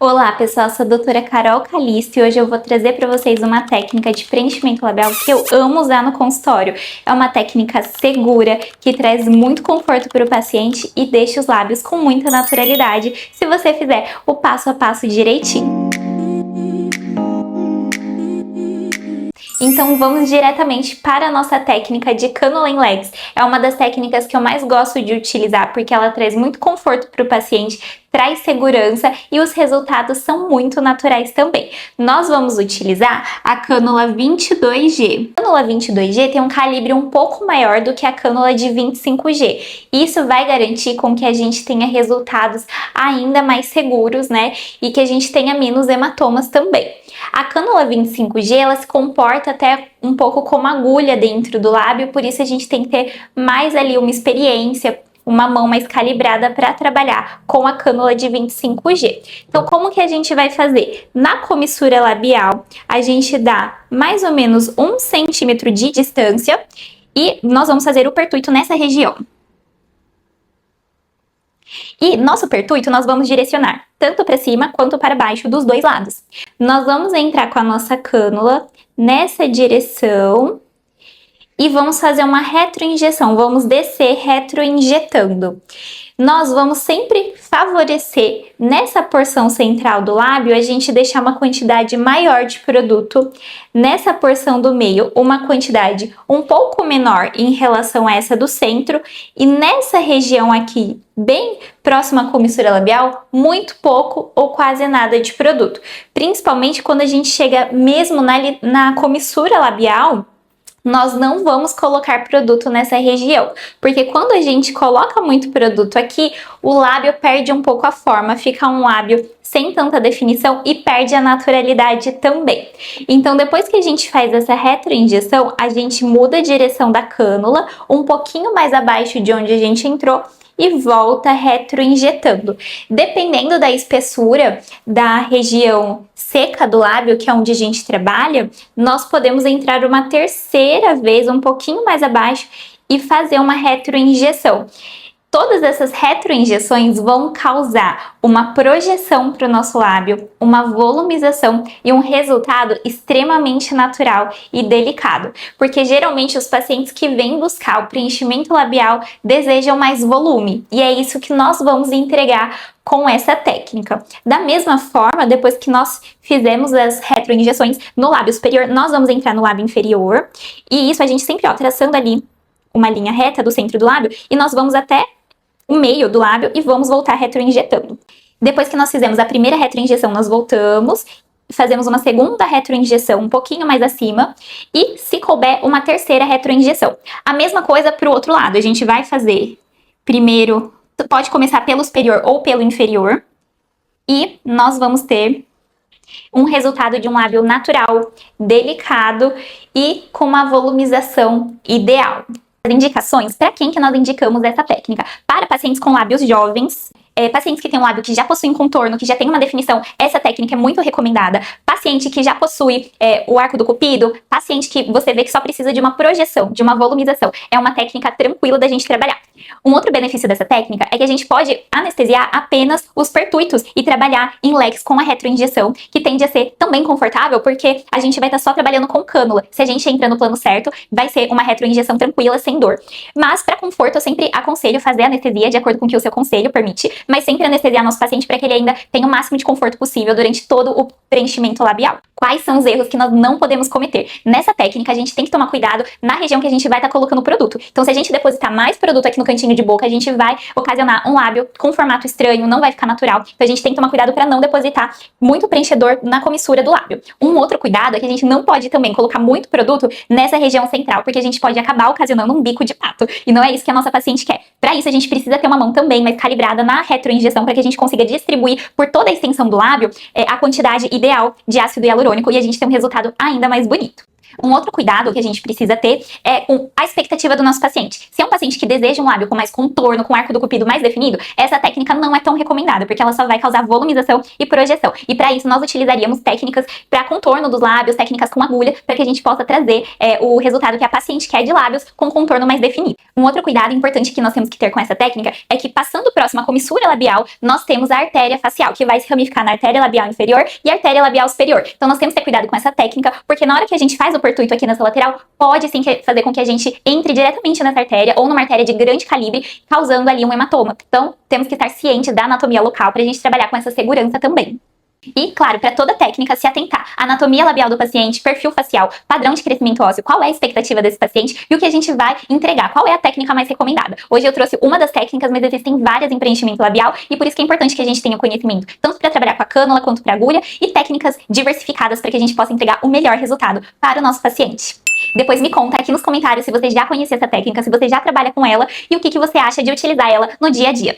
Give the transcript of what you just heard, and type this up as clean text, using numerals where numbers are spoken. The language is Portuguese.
Olá pessoal, sou a doutora Carol Calisto e hoje eu vou trazer para vocês uma técnica de preenchimento labial que eu amo usar no consultório. É uma técnica segura que traz muito conforto para o paciente e deixa os lábios com muita naturalidade se você fizer o passo a passo direitinho. Então vamos diretamente para a nossa técnica de Cannula in Legs. É uma das técnicas que eu mais gosto de utilizar porque ela traz muito conforto para o paciente, traz segurança e os resultados são muito naturais também. Nós vamos utilizar a cânula 22G. A cânula 22G tem um calibre um pouco maior do que a cânula de 25G. Isso vai garantir com que a gente tenha resultados ainda mais seguros, né? E que a gente tenha menos hematomas também. A cânula 25G, ela se comporta até um pouco como agulha dentro do lábio, por isso a gente tem que ter mais ali uma experiência, uma mão mais calibrada para trabalhar com a cânula de 25G. Então, como que a gente vai fazer? Na comissura labial, a gente dá mais ou menos 1 centímetro de distância e nós vamos fazer o pertuito nessa região. E nosso pertuito nós vamos direcionar tanto para cima quanto para baixo dos dois lados. Nós vamos entrar com a nossa cânula nessa direção e vamos fazer uma retroinjeção, vamos descer retroinjetando. Nós vamos sempre favorecer nessa porção central do lábio, a gente deixar uma quantidade maior de produto, nessa porção do meio uma quantidade um pouco menor em relação a essa do centro e nessa região aqui, bem próxima à comissura labial, muito pouco ou quase nada de produto. Principalmente quando a gente chega mesmo na comissura labial, nós não vamos colocar produto nessa região, porque quando a gente coloca muito produto aqui, o lábio perde um pouco a forma, fica um lábio sem tanta definição e perde a naturalidade também. Então, depois que a gente faz essa retroinjeção, a gente muda a direção da cânula, um pouquinho mais abaixo de onde a gente entrou, e volta retroinjetando. Dependendo da espessura da região seca do lábio, que é onde a gente trabalha, nós podemos entrar uma terceira vez, um pouquinho mais abaixo, e fazer uma retroinjeção. Todas essas retroinjeções vão causar uma projeção para o nosso lábio, uma volumização e um resultado extremamente natural e delicado. Porque geralmente os pacientes que vêm buscar o preenchimento labial desejam mais volume. E é isso que nós vamos entregar com essa técnica. Da mesma forma, depois que nós fizemos as retroinjeções no lábio superior, nós vamos entrar no lábio inferior. E isso a gente sempre, traçando ali uma linha reta do centro do lábio e nós vamos até o meio do lábio e vamos voltar retroinjetando. Depois que nós fizemos a primeira retroinjeção, nós voltamos, fazemos uma segunda retroinjeção um pouquinho mais acima e, se couber, uma terceira retroinjeção. A mesma coisa para o outro lado, a gente vai fazer primeiro, pode começar pelo superior ou pelo inferior e nós vamos ter um resultado de um lábio natural, delicado e com uma volumização ideal. As indicações, para quem que nós indicamos essa técnica? Para pacientes com lábios jovens, pacientes que têm um lábio que já possuem contorno, que já tem uma definição, essa técnica é muito recomendada. Paciente que já possui o arco do cupido, paciente que você vê que só precisa de uma projeção, de uma volumização. É uma técnica tranquila da gente trabalhar. Um outro benefício dessa técnica é que a gente pode anestesiar apenas os pertuitos e trabalhar em legs com a retroinjeção, que tende a ser também confortável, porque a gente vai estar só trabalhando com cânula. Se a gente entra no plano certo, vai ser uma retroinjeção tranquila, sem dor. Mas, para conforto, eu sempre aconselho fazer anestesia de acordo com o que o seu conselho permite, mas sempre anestesiar nosso paciente para que ele ainda tenha o máximo de conforto possível durante todo o preenchimento labial. Quais são os erros que nós não podemos cometer? Nessa técnica, a gente tem que tomar cuidado na região que a gente vai estar colocando o produto. Então, se a gente depositar mais produto aqui no cantinho de boca, a gente vai ocasionar um lábio com formato estranho, não vai ficar natural. Então, a gente tem que tomar cuidado para não depositar muito preenchedor na comissura do lábio. Um outro cuidado é que a gente não pode também colocar muito produto nessa região central, porque a gente pode acabar ocasionando um bico de pato. E não é isso que a nossa paciente quer. Para isso, a gente precisa ter uma mão também mais calibrada na retroinjeção para que a gente consiga distribuir por toda a extensão do lábio a quantidade ideal de ácido hialurônico e a gente ter um resultado ainda mais bonito. Um outro cuidado que a gente precisa ter é com a expectativa do nosso paciente. Se é um paciente que deseja um lábio com mais contorno, com arco do cupido mais definido, essa técnica não é tão recomendada, porque ela só vai causar volumização e projeção. E para isso, nós utilizaríamos técnicas para contorno dos lábios, técnicas com agulha, para que a gente possa trazer o resultado que a paciente quer de lábios com contorno mais definido. Um outro cuidado importante que nós temos que ter com essa técnica é que, passando próximo à comissura labial, nós temos a artéria facial, que vai se ramificar na artéria labial inferior e artéria labial superior. Então, nós temos que ter cuidado com essa técnica, porque na hora que a gente faz o pertuito aqui nessa lateral, pode sim fazer com que a gente entre diretamente nessa artéria ou numa artéria de grande calibre, causando ali um hematoma. Então, temos que estar cientes da anatomia local para a gente trabalhar com essa segurança também. E, claro, para toda técnica, se atentar à anatomia labial do paciente, perfil facial, padrão de crescimento ósseo, qual é a expectativa desse paciente e o que a gente vai entregar, qual é a técnica mais recomendada. Hoje eu trouxe uma das técnicas, mas existem várias em preenchimento labial e por isso que é importante que a gente tenha conhecimento, tanto para trabalhar com a cânula quanto para a agulha e técnicas diversificadas para que a gente possa entregar o melhor resultado para o nosso paciente. Depois me conta aqui nos comentários se você já conhecia essa técnica, se você já trabalha com ela e o que você acha de utilizar ela no dia a dia.